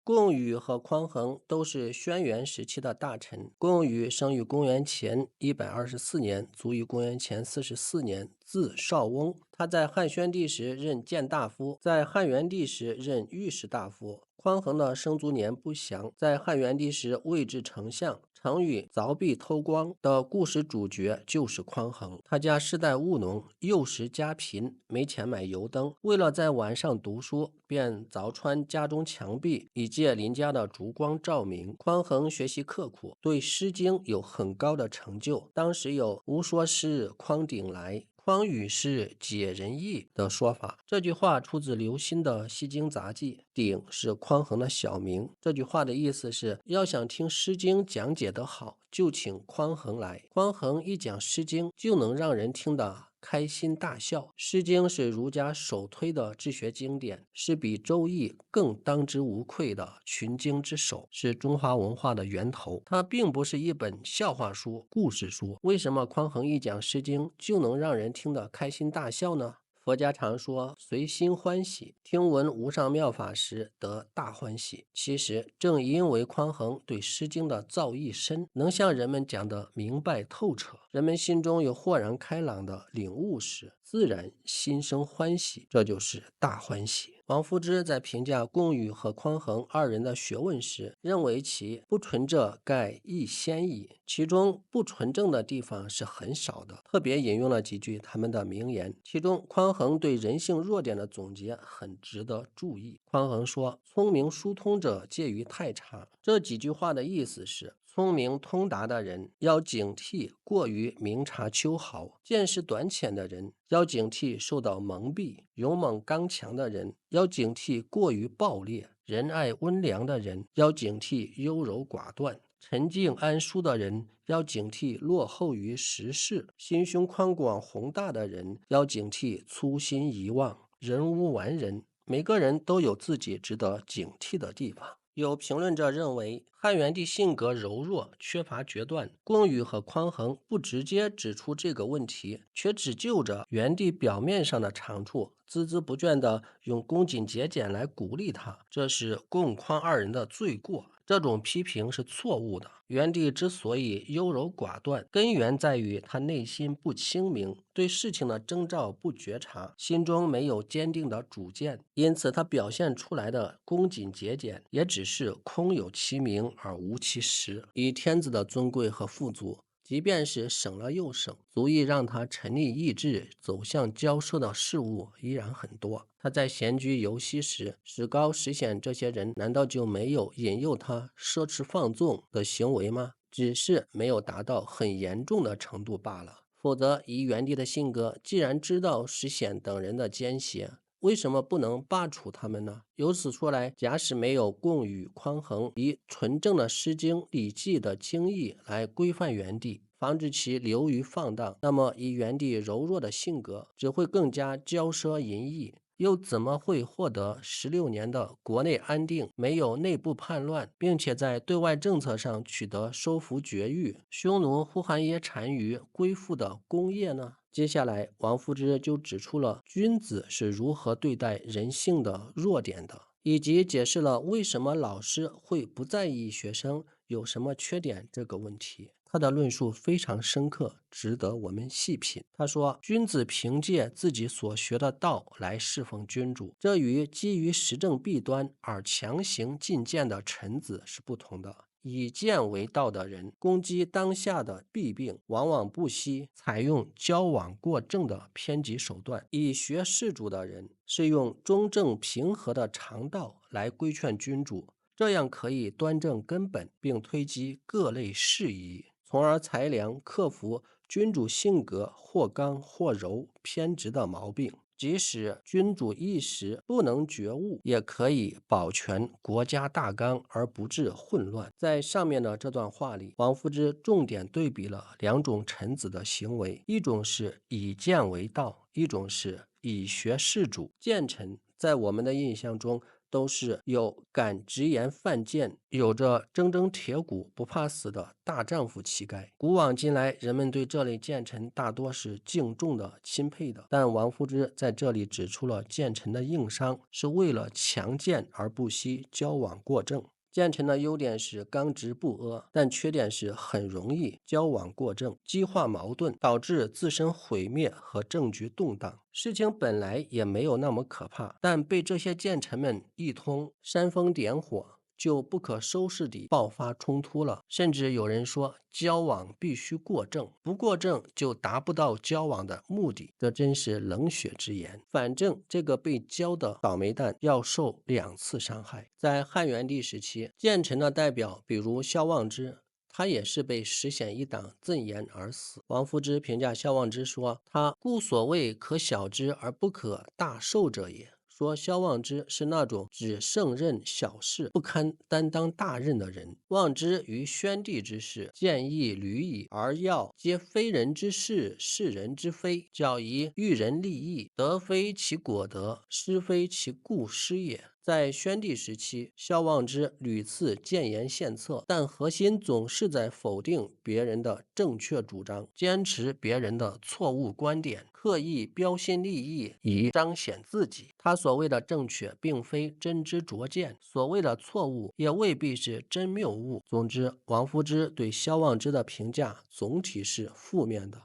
贡禹和匡衡都是轩辕时期的大臣。贡禹生于公元前124年，卒于公元前44年，字少翁。他在汉宣帝时任谏大夫，在汉元帝时任御史大夫。匡衡的生卒年不详，在汉元帝时位至丞相。成语凿壁偷光的故事主角就是匡衡。他家世代务农，幼时家贫，没钱买油灯，为了在晚上读书，便凿穿家中墙壁，以借邻家的烛光照明。匡衡学习刻苦，对《诗经》有很高的成就。当时有“吾说诗，匡鼎来，匡语是解人意”的说法。这句话出自刘歆的《西京杂记》，鼎是匡衡的小名。这句话的意思是，要想听《诗经》讲解得好，就请匡衡来。匡衡一讲《诗经》，就能让人听得开心大笑。《诗经》是儒家首推的治学经典，是比《周易》更当之无愧的群经之首，是中华文化的源头。它并不是一本笑话书、故事书。为什么匡衡一讲《诗经》就能让人听得开心大笑呢？佛家常说随心欢喜，听闻无上妙法时得大欢喜。其实正因为匡衡对《诗经》的造诣深，能向人们讲得明白透彻，人们心中有豁然开朗的领悟时，自然心生欢喜，这就是大欢喜。王夫之在评价贡禹和匡衡二人的学问时，认为其不纯正盖亦先矣，其中不纯正的地方是很少的。特别引用了几句他们的名言，其中匡衡对人性弱点的总结很值得注意。匡衡说：“聪明疏通者介于太差。”这几句话的意思是，聪明通达的人要警惕过于明察秋毫，见识短浅的人要警惕受到蒙蔽，勇猛刚强的人要警惕过于暴烈，仁爱温良的人要警惕优柔寡断，沉静安舒的人要警惕落后于时势，心胸宽广宏大的人要警惕粗心遗忘，人无完人，每个人都有自己值得警惕的地方。有评论者认为，汉元帝性格柔弱，缺乏决断。贡禹和匡衡不直接指出这个问题，却只就着元帝表面上的长处，孜孜不倦地用恭谨节俭来鼓励他，这是贡匡二人的罪过。这种批评是错误的。元帝之所以优柔寡断，根源在于他内心不清明，对事情的征兆不觉察，心中没有坚定的主见，因此他表现出来的恭谨节俭也只是空有其名而无其实。以天子的尊贵和富足，即便是省了又省，足以让他沉溺意志走向骄奢的事物依然很多。他在闲居游息时，史高史显这些人难道就没有引诱他奢侈放纵的行为吗？只是没有达到很严重的程度罢了。否则以元帝的性格，既然知道史显等人的奸邪，为什么不能罢黜他们呢？由此说来，假使没有贡禹、匡衡以纯正的《诗经》《礼记》的经义来规范元帝，防止其流于放荡，那么以元帝柔弱的性格，只会更加骄奢淫逸，又怎么会获得16年的国内安定，没有内部叛乱，并且在对外政策上取得收服绝域、匈奴呼韩耶单于归附的功业呢？接下来，王夫之就指出了君子是如何对待人性的弱点的，以及解释了为什么老师会不在意学生有什么缺点这个问题。他的论述非常深刻，值得我们细品。他说，君子凭借自己所学的道来侍奉君主，这与基于实证弊端而强行进谏的臣子是不同的。以谏为道的人，攻击当下的弊病，往往不惜采用矫枉过正的偏激手段；以学事主的人，是用中正平和的常道来规劝君主，这样可以端正根本，并推及各类事宜，从而裁量克服君主性格或刚或柔偏执的毛病。即使君主一时不能觉悟，也可以保全国家大纲而不致混乱。在上面的这段话里，王夫之重点对比了两种臣子的行为，一种是以谏为道，一种是以学事主。谏臣在我们的印象中都是有敢直言犯贱、有着铮铮铁骨不怕死的大丈夫气概。古往今来，人们对这类谏臣大多是敬重的、钦佩的，但王夫之在这里指出了谏臣的硬伤，是为了强谏而不惜矫枉过正。谏臣的优点是刚直不阿，但缺点是很容易矫枉过正，激化矛盾，导致自身毁灭和政局动荡。事情本来也没有那么可怕，但被这些谏臣们一通煽风点火，就不可收拾地爆发冲突了。甚至有人说，交往必须过正，不过正就达不到交往的目的。这真是冷血之言。反正这个被交的倒霉蛋要受2次伤害。在汉元帝时期，谏臣的代表比如萧望之，他也是被石显一党赠言而死。王夫之评价萧望之说，他故所谓可小之而不可大受者也，说萧望之是那种只胜任小事，不堪担当大任的人。望之于宣帝之事，见义屡矣，而要皆非人之事，是人之非，较以育人利益，得非其果德，失非其故失也。在宣帝时期，萧望之屡次谏言献策，但核心总是在否定别人的正确主张，坚持别人的错误观点，刻意标新立异以彰显自己。他所谓的正确并非真知灼见，所谓的错误也未必是真谬误。总之，王夫之对萧望之的评价总体是负面的。